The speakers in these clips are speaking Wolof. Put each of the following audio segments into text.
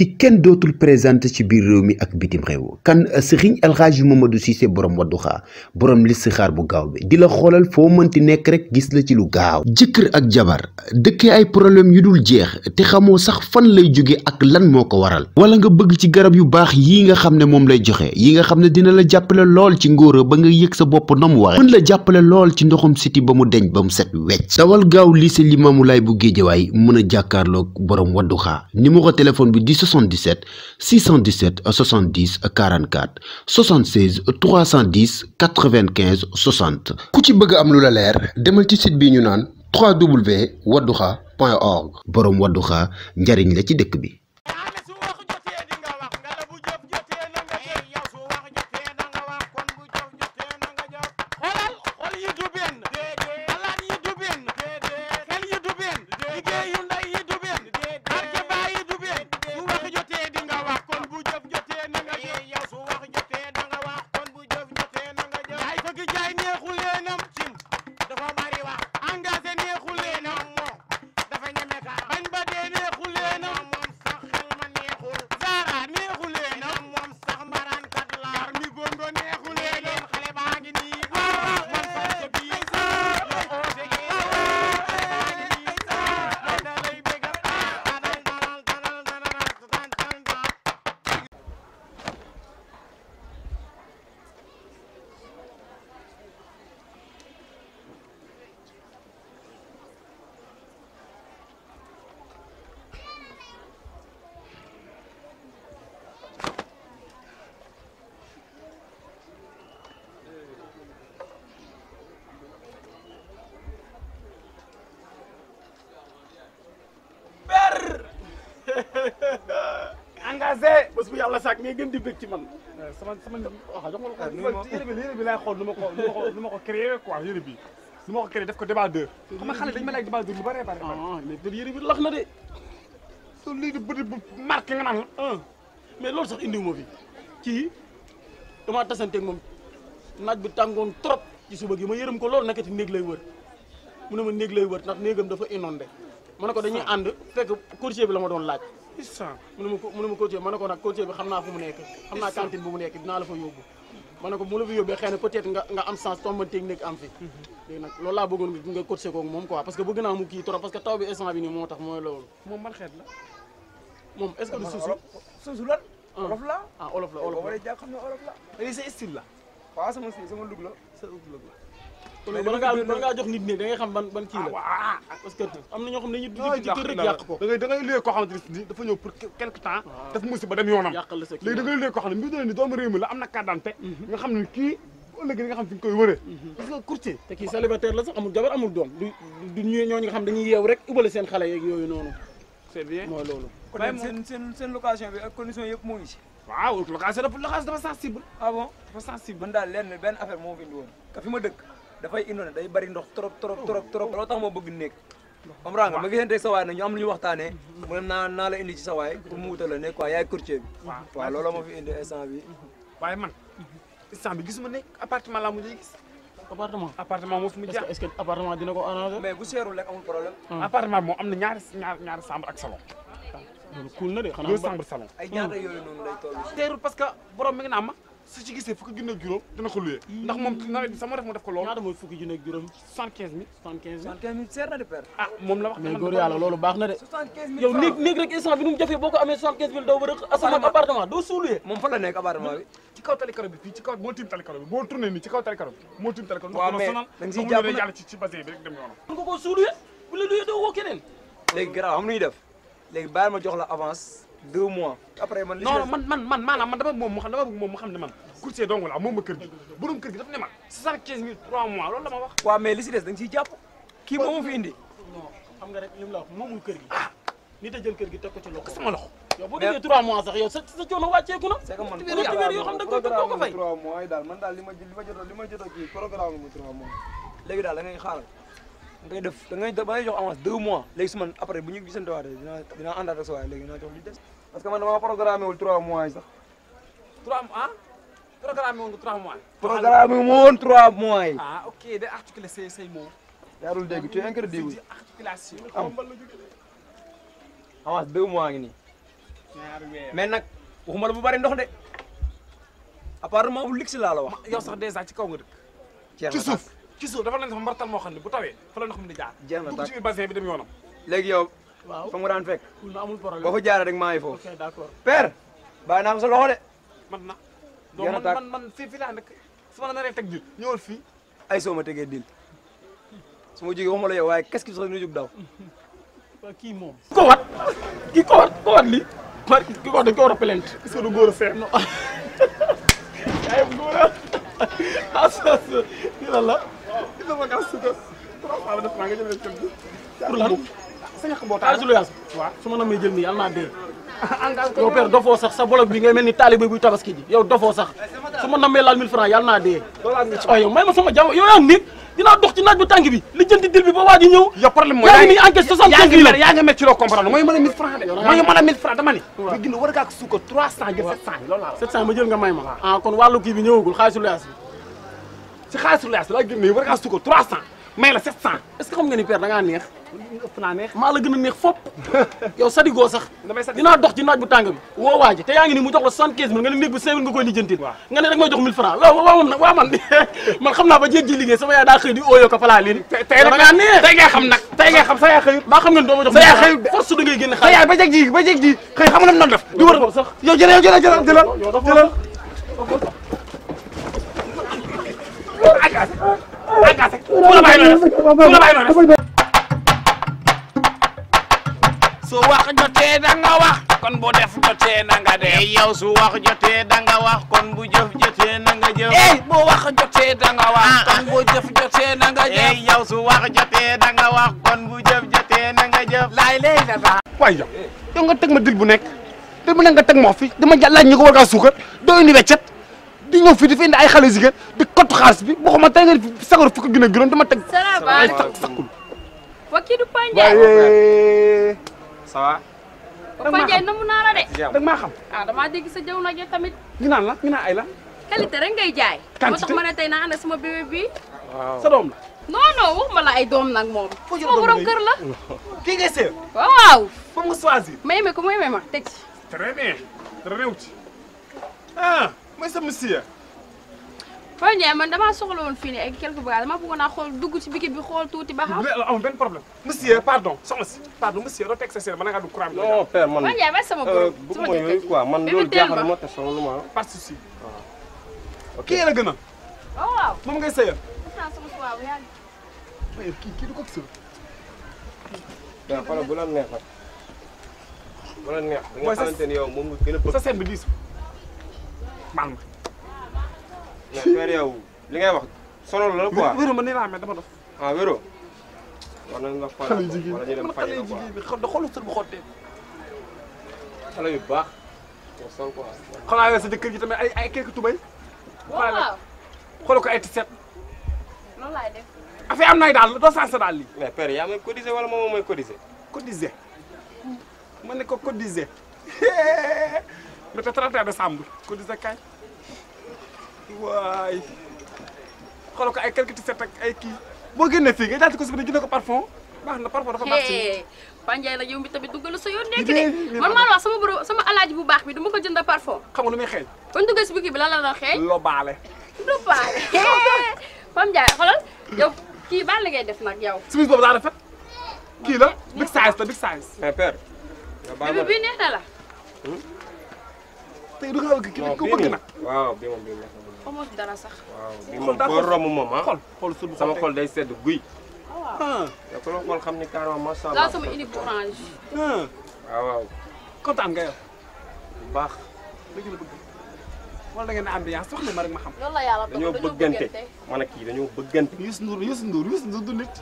ki kenn dootul présenté ci biir réew mi ak bitim réew kan Serigne El Hadji Mamadou Cissé borom Wadduha borom listixaar bu gaaw bi di la xoolal foo mënti nekk rek gis la ci lu gaaw. jëkkër ak jabar dëkkee ay problème yu dul jeex te xamoo sax fan lay jóge ak lan moo ko waral. wala nga bëgg ci garab yu baax yii nga xam ne moom lay joxe yi nga xam ne dina la jàppale lool ci ngóora ba nga yëg sa bopp na mu waxe mën la jàppale lool ci ndoxum siti ba mu deñ ba mu set wecc. dawal gaaw lycée Limamoulaye bu Géejawaay mën a jàkkaarloog borom Wadduha numéro téléphone bi di 77 617 70 44 76 310 95 60. ku ci bëgg am lu la leer demal ci site bi ñu naan www.wadduha.org. borom Wadduha njariñ la ci dëkk bi. engagé bés bu yàlla sàkk ngay gën di bëgg ci man sama jox ma ko yére bi laay xool nu ma ko créé quoi yére bi nu ma ko créé def ko débardeur xam nga xale dañu ma laaj débardeur lu bare bare mais yére bi lax na de so lii di bëri bu marqué nga naan mais loolu sax indiwu ma fi kii damaa tasanteeg moom naaj bi tàngoon trop ci suba gi ma yërëm ko loolu nekkati néeg lay wër mu ne ma néeg lay wër ndax néegam dafa inondé ma ne ko dañuy ànd fekk courtier bi la ma doon laaj mu ne ma courtier ma ne ko nag courtier bi xam naa fu mu nekk xam naa cantine bu mu nekk dinaa la fa yóbbu ma ne ko mu la fa yóbbee xëy na peut-être nga am sens tombanteeg nekk am fi léegi nag loolu laa bëggoon nga courtier koog moom quoi parce que bëgg naa mu kii trop parce que taw bi instant bi nii moo tax mooy loolu moom ban xeet la moom est-ce que du suusu lan olof la olof la olof la xam ne olof la léegi sa style la waaw sama lug la sa lug la bala ngaa jox nit ne da ngay xam ban kii la parce que am na ñoo xam ne dañuy dugg ci kër rek yàq ko da ngay luyee koo xamante ni dafa ñëw pour quelque temps daf musi ba dem yoonam léegi da ngay luyee koo xam ne mbir doone ni doomu réew mi la am na carte d'identité nga xam ne kii ëllëg nga xam fi nga koy wëree parce que courtier te kii célibataire la sax amul jabar amul doom du ñooñu nga xam dañuy yeew rek ubale seen xale yeeg yooyu noonu c'est bien mooy loolu kon seen location bi ak condition yëpp moo ngi ci waaw location dafa sensible ah bon dafa sensible man daal lenn benn affaire moo fi indi woon ka fi ma dëkk dafay indoone day bari ndox trop loolu tax ma bëgg nekk comprends nga ma gisante sa waay nag ñu am lu ñu waxtaanee mu ne naa la indi ci sa waay pour mu wutal la nekk quoi yaay courtier bi waaw loolu ma fi indi instant bi waaye man instant bi gisuma nekk appartement laa mujjee gis appartement moo fi mu jeex est-ce que appartement dina ko arranger mais bu seerul rek amul problème appartement moom am na ñaari chambre ak salon loolu cool na de xanaa 2 chambres salon ay ñaata yooyu noonu lay toll teerul parce que borom mi ngi naan ma su ci gisee fukki junne ak juróom dina ko luyee ndax moom nawet bi sama def mu def ko loolu ñaata mooy fukki junne ak juróom 75 000 seer na de père moom la wax mais góor yàlla loolu baax na de 75 000 yow néeg rek instant bi nu mu jafee boo ko amee 75 000 daw ba rek asama appartement doo suuluyee moom fa la nekk appartement bi ci kaw tali karo bi fii ci kaw moo tiim tali karo bi boo tourné nii ci kaw tali karo bi moo tiim tali karo waaw mais da nga siy jàpp yàlla ci bassin bi rek dem yoonam nga koo suuluyee bu la luyee doo woo keneen léegi garaaw xam nuy def léegi bàyyi ma jox la avance 2 mois après man non man maanaam man dama bëgg moom mu xam ne man courtier dong la moom ma kër gi borom kër gi dafa ne ma 75 000 3 mois loolu la ma wax waaw mais li si des da nga siy jàpp kii moo ma fi indi non xam nga rek li mu la wax moomul kër gi nit a jël kër gi teg ko ci loxo sama loxo yow boo déggee 3 mois sax yow sa coono wàcceeku na c'est que man yoo xam da ko ko fay 3 mois yi daal man daal li ma jot a kii programme mu 3 mois léegi daal da ngay xaaral ngay def da ngay jox avance 2 mois léegi su man après bu ñu gisante waatee dinaa àndaat ak sa waay léegi dinaa jox li des parce que man dama programmé wul 3 mois yi sax 3 mois programme woon nga 3 mois programmé wu ma woon 3 mois yi ok day articuler say mots yaarul dégg tu es incrédible articulation avance 2 mois ngi nii mais nag waxuma la bu bari ndox de appartement bu luxe laa la wax. yow sax dèjà ci kaw nga dëkk. jeex ci na suuf ci suuf dafa leen sax mbartal moo xam ne bu tawee fa la ndox mi di jaar. jeex na dugg ci biir bassin bi dem yoonam. léegi yow. waaw fa nga daan fekk. amul problème boo fa jaaree rek maa ngi foofu. ok d'accord. père bàyyi naa ko sa loxo de. man na. jeex na tàkk man fii laa nekk su ma la naree teg dir ñëwal fii. ay soo ma tegee dil su ma jógee waxuma la yow waaye qu'est-ce qui sax ñu jóg daw. kii moom. ko wat lii ki ko wat dañ ko war a plainte est-ce que du góor a seet non ay góor a lii lan la il faut nga suukar 300 def naa nga jëlee kër gi pour lan sa ñàkk boo taal lu yaas waaw su ma namee jël nii yàlla naa dee yow père dofoo sax sa bolog bi ngay mel ni taalibe buy tabaski ji yow dofoo sax su ma namee laal 1000 francs yàlla naa dee waaw yow may ma sama jàmm yow yaa ngi dinaa dox ci naaj bu tàng bi li jënti dil bi ba waa ji ñëw yow problème mooy yaa ngi nii enquête 75 000 yaa ngi mecc ci loo comprendre mooy mën a 1000 francs de mooy mën a 1000 francs dama ni nga gën war gaa ko suukar 300 jël 700 loolu laa 700 ma jël nga may ma ah kon wàllu kii bi ñëwagul xaalisu luyaas bi ci xaalisu luyaas laa gën war gaa suukar 300 may la 700 est-ce que xam nga ni père da ngaa neex ëpp naa neex maa la gën a neex fop yow sadigoo sax dinaa dox ci naaj bu tàng bi woo waaji te yaa ngi ni mu jox la 75 000 nga ne néeg bi 5 000 nga koy lijjantil nga ne rek may jox 1000 francs la waa man man xam naa ba jéeg ji liggéey sama yaay daa xëy di ooyoo ko falaa lii tey da ngaa neex tey ngay xam nag tey ngay xam sa yaay xëyut baa xam nga ni doo ma jox sa yaay xëyut force da ngay génn xaalis sa yaay ba jéeg ji xëy xam nga nam def di wër sax yow jëlal agase fu la bàyyi noo def su wax jotee da nga wax kon bu def jotee na nga def yow su wax jotee da nga wax kon bu jëf jotee na nga jëf bu wax jotee da nga wax kon bu jëf jotee na nga jëf yow su wax jotee da nga wax kon bu jëf jotee na nga jëf laay léegi da waay yow nga teg ma dil bu nekk nga teg ma fi dama laaj ñu ko war gaa suukar doo indi weccet di ñëw fii di fi indi ay xale jigéen di kottu xaalis bi boo xam ne tey nga sagar fukk gën a gënoon dama teg ay sakkul waa kii du Pandiaye waaye ça va. Pandiaye namu naa la de. da maa xam ah damaa dégg sa jaww nag tamit. ñu naan la ñu naan ay la qualité rek ngay jaay. moo tax ma ne tey naa ànd ak sama bébé bi. sa doom la non waxuma la ay doom nag moom. sama borom kër la. kii ngay seet waaw. foog nga choisir ma yemee ko ma yemee ma teg ci. très bien dara réew ci ah mooy sa monsieur Pandiaye man damaa soxla woon fii nii ay quelques bagages damaa bëggoon naa xool dugg ci bikit bi xool tuuti ba xam. amul benn problème monsieur pardon soxna si pardon monsieur doo teg sa seen mën nga dugg courant bi non père man Pandiaye bay sama borom sama bëgguma yooyu quoi man loolu jaaxal ma te sonal ma pas de souci kii la gën a waaw. moom ngay sëyal gis naa sama suwaa bu yàgg. kii du ko sëy père xoolal bu la neex nag bu la neex da nga Mooy sa- xamante ni yow moom nga gën a bëgg sa seen bi diis baal ma mais père yow li ngay wax sonal la quoi wéru ma nii laa mel dama dof ah wéro war nañ la xale yu xoolal jigéen wala ñu dem man faj xale yu la quoi jigéen bi xoolu sër bu xottee xale yu baax nga sol quoi xanaa sa jëkkër ji tamit ay quelque tubay waaw xoolal ko ay tiset loolu laay def. affaire am nay daal doo sens daal lii mais père yaa may cotiser wala moom mooy cotiser cotisé ma ne ko cotisé le 31 décembre cotisé kay waay xoolal ko ay quelque tiset ak ay kii boo génnee fii nga daal di ko si biir jëndee ko parfum baax na parfum dafa baax si Pandiaye nag yow mi tamit duggal sa yoon nekk Liggéey de man maa la wax sama borom sama alaaji bu baax bi dama ko jënd parfum xam nga lu muy xeeñ bañ duggee si bikki bi lan la doon xeeñ loo baale du paale Pandiaye xoolal yow kii baal la ngay def nag yow simis boobu daa rafet kii la big size la big size mais père nga baal bébé ma bii neex na la tey du nga bëgg kii non ko bii bëgg nii nag waaw bii moom bii neex na moom xamoo si dara sax waaw bii Xool moom daa boo xool. romb moom ah xool sër bu sama xottee xol day sedd guy ah yow ko la xool xam ni carrément macha allah daal sama unique orange ah waaw waaw kontaan nga yow bu baax dëgg la bëgg wala da ngeen ne ambiance wax ne ma rek ma xam loolu la yàlla dañoo bëggante man ak kii dañoo bëggante Youssou Ndour du nit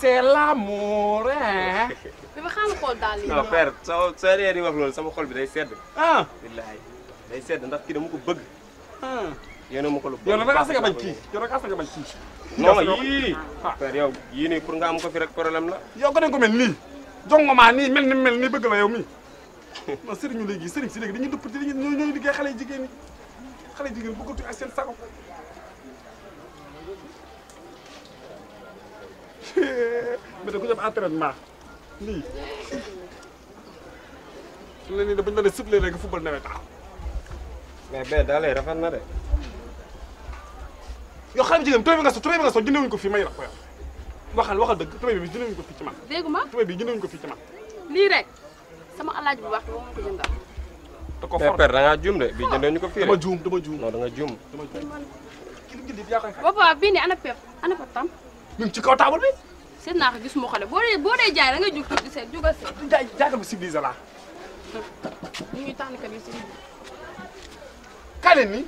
c'est l'amour hein bi ma xam xool daal lii non père soo dee di wax loolu sama xol bi day sedd ah billaay day sedd ndax kii dama ko bëgg ah yéen ma ko lu yow nag da nga bañ kii yow nag nga bañ kii non yii ah. père yow yii nii pour nga am ko fi rek problème la yow ko ko mel nii jongomaa nii mel nii bëgg la yow mii non sëriñu léegi sëriñ si léegi dañuy dëpp ci ñooy liggéey xale jigéen ñi xale jigéen bëggatu ak seen sago mais da ko jëm entraînement lii su ne nii de bañ ma ne sëflee rek nga football nawetaan. mais bee daal lay rafet na de. yow xale bu jigéen tubéy bi nga so jëndewuñ ko fii may la ko yow waxal dëgg tubéy bi jëndewuñ ko fii ci man. déggu ma tubéy bi jëndewuñ ko fii ci man. lii rek sama alaaj bu wax moo ko jëndal. da ko mais père da ngaa juum de bii jëndee ñu ko fii de. dama juum non da nga juum. Papa bii nii ana pep ana patam. ñu ngi ci kaw taabal bi. seet naa ko gisuma ko de boo dee jaay da ngay jug tuuti seet jugal seet. jaay bu civilisé la. ñu ngi tànn kat yi si kaay leen nii.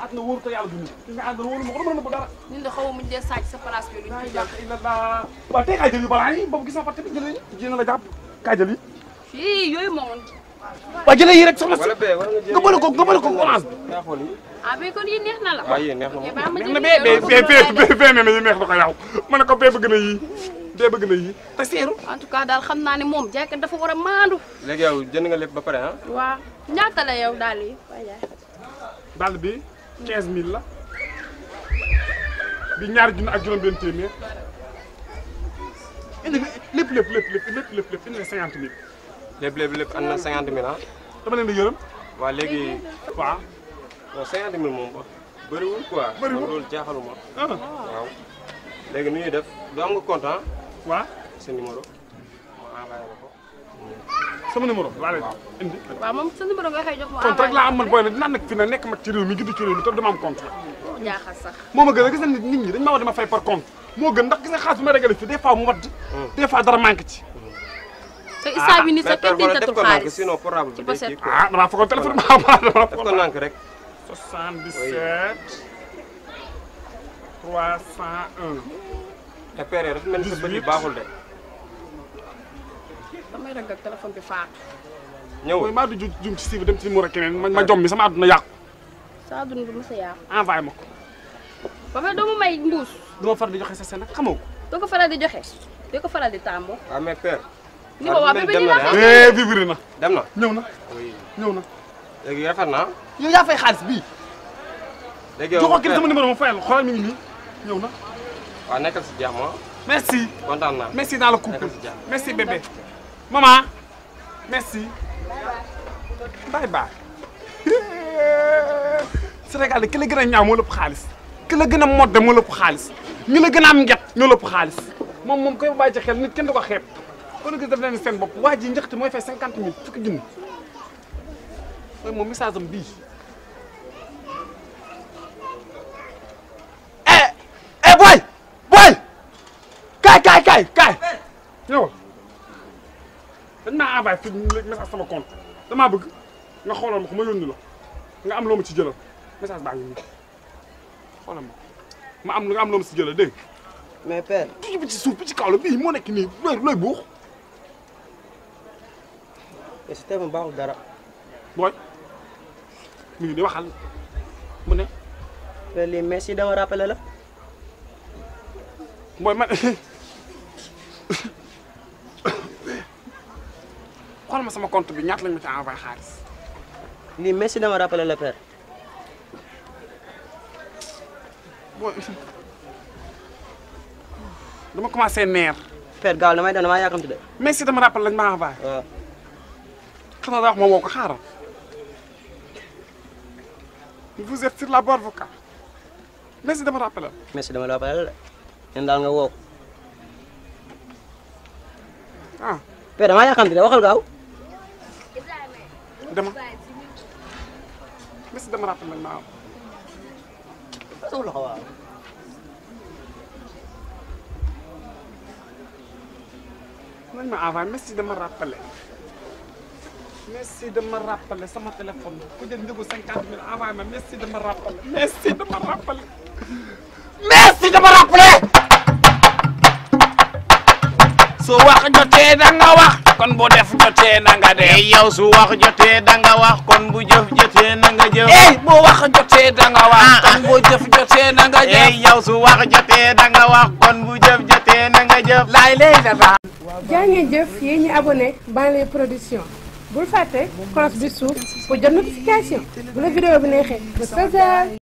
at na wóoru te yàlla du nit. ki nga àndal wóoru ma ko dama nëbb dara. ñun de xaw ma mujjee sàcc sa place bi luñ ci jàpp. waaw tey kaay jël yu balaa yi boobu gis naa fa tamit jëlee yi la jàpp kaay jël yi. fii yooyu moom. waaw jëlee yi rek soxna si. wala bee wala nga bële ko orange bi. yaa xool yi. ah mais kon yii neex na la. waaw yéen neex na moom. neex na bee nee na yi neex na ko yow ma ne ko bee bëgg na yii bee bëgg na yii te seeru. en tout cas daal xam naa ne moom jaaykat dafa war a maandu. léegi yow jënd nga lépp ba pare ah. waaw ñaata la yow daal yi waay jaay. dàll bi 15000 la bi ñaari junni ak juróom-benn téeméer indi lépp indi na 50000. lépp am na 50000 ah. dama leen di yërëm. waa léegi. waaw. non 50000 moom bëriwul quoi. bëriwul loolu jaaxaluma. ah. waaw léegi nu ñuy def du am nga compte ah. waaw. sa numéro ma envoyé la ko. sama numéro laa leen indi. waaw moom sa numéro nga xëy jox ma compte rek laa am man booy la dinaa nekk fi ne nekk mag ci réew mi judd ci réew mi te dama am compte la. jaaxal sax. moo ma gën a gis na nit ñi dañ maa war dama fay par compte moo gën ndax gis nga xaalis bi ma régalé fii des fois mu wadd des fois dara manqué ci. te instant bi nii sax kenn dencatul xaalis sinon portable bi day kii quoi. ah damaa fekkoon téléphone bi dama def ko nànk rek. 77 301. te père dafa mel ni sa bët yi baaxul de. damay ragal téléphone bi faatu. mooy ñëwul maa du jum ci suivre dem ci numéro keneen ma jom mi sama àdduna yàqu. saa dund du mos a yàqu. envoyé ma ko. ba pare doo ma may mbuus. du ma faral di joxe sa seen nag xamoo ko. doo ko faral di joxe. doo ko faral di tàmboo. waaw mais père. ni ma waa bébé ñu la xam. vibré na. dem na. ñëw na oui ñëw na. léegi rafet na. yow yaa fay xaalis bii. léegi yow joxoo kii sama numéro ma fayal xoolal mi ngi nii ñëw na. waaw nekkal si jàmm ah. merci. kontaan naa. merci dans le couple. nekkal si jàmm. merci bébé. maman. merci. bye bye. Sénégal de ki la gën a ñaaw moo lëpp xaalis. ki la gën a modde moo lëpp xaalis. ñi la gën a am nget ñoo lëpp xaalis. moom koy bàyyi ci xel nit kenn du ko xeeb. kon gis def leen seen bopp waa ji njëkk mooy fay 50000 fukki junni. mooy moom message am bii. boy. kaay. ñëwal. dañ maa envoyé fi message sama compte damaa bëgg nga xoolal ma ko ma yónni la nga am loo ma ci jëlal message baa ngi nii xoolal ma nga am loo ma ci jëlal dégg mais père. bii bi ci suuf bi ci kaw la bii moo nekk nii looy buux. mais si téléphone baaxul dara. booy mi ngi di waxal mu ne. mais lii merci dama rappelé la. booy man xool ma sama compte bi ñaata lañ ma ci envoyé xaalis. lii merci dama rappelé la père. booy dama commencé neer. père gaaw damay dem damaa yàkkamti de. merci dama rappel lañ ma envoyé. waaw. xanaa daa wax ma woo ko xaaral. vous êtes sur la bonne voie. merci dama rappel. merci dama rappelé la de. ñun daal nga woo ko. ah. père damaa yàkkamti de waxal gaaw. dama merci dama rappel lañ ma am. soxla ko waaw. lañ ma envoyé merci dama rappelé. merci dama rappelé sama téléphone ku jël njëgu 50000 envoyé ma merci dama rappelé. merci dama rappelé. merci dama rappelé. su wax jotee da nga wax kon bu def jotee na nga def yow su wax jotee da nga wax kon bu jëf jotee na nga jëf bu wax jotee da nga wax kon bu jëf jotee na nga jëf yow su wax jotee da nga wax kon bu jëf jotee na nga jëf laay lay dafa jaa ngeen jëf yéen ñi abonné Banlieue Production bul fàtte cloche bi suuf pour jot notification bu la vidéo bi neexee ba